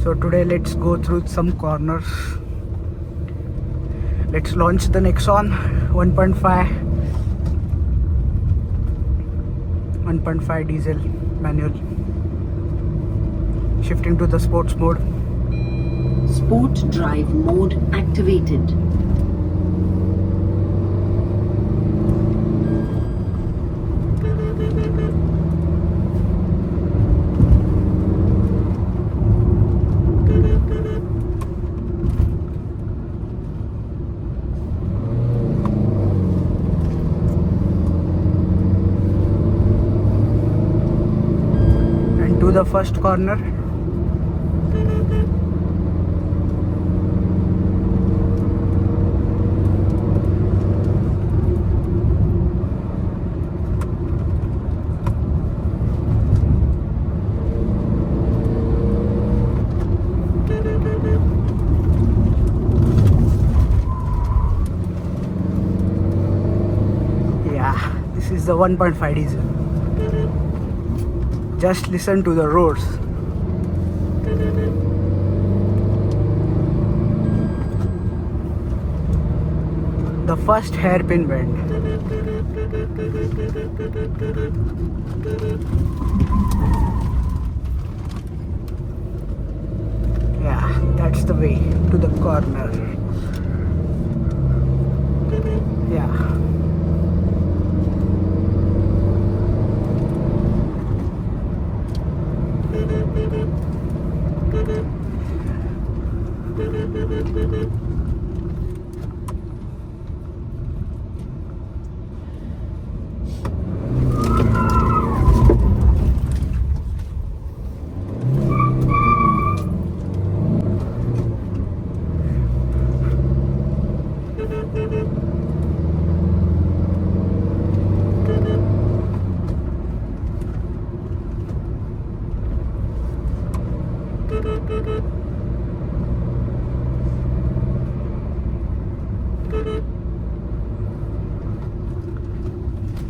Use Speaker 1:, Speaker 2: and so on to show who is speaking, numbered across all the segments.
Speaker 1: So today let's go through some corners. Let's launch the Nexon 1.5 diesel manual. Shifting to the sports mode.
Speaker 2: Sport drive mode activated.
Speaker 1: And to the first corner. This is the 1.5 diesel. Just listen to the roars. The first hairpin bend. Yeah, that's the way to the corner. Yeah.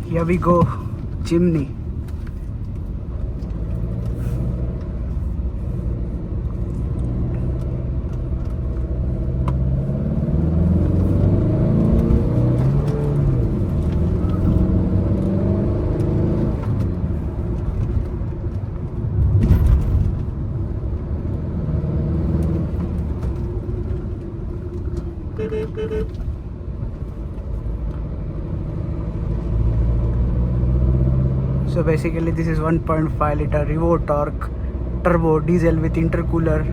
Speaker 1: Here we go, chimney. So basically this is 1.5 liter Revo torque turbo diesel with intercooler,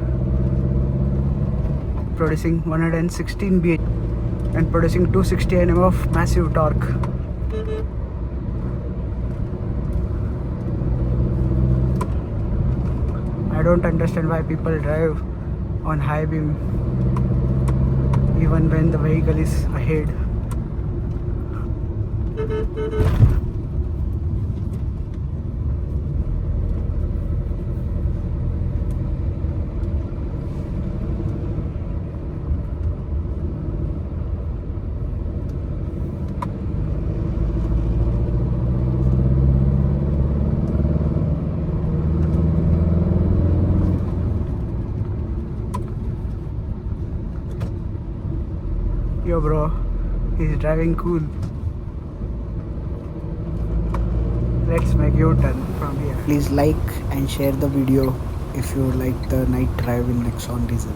Speaker 1: producing 116 bh and producing 260 Nm of massive torque. I don't understand why people drive on high beam even when the vehicle is ahead. Yo bro, he's driving cool. Let's make U-turn from here. Please like and share the video if you like the night drive in Nexon diesel.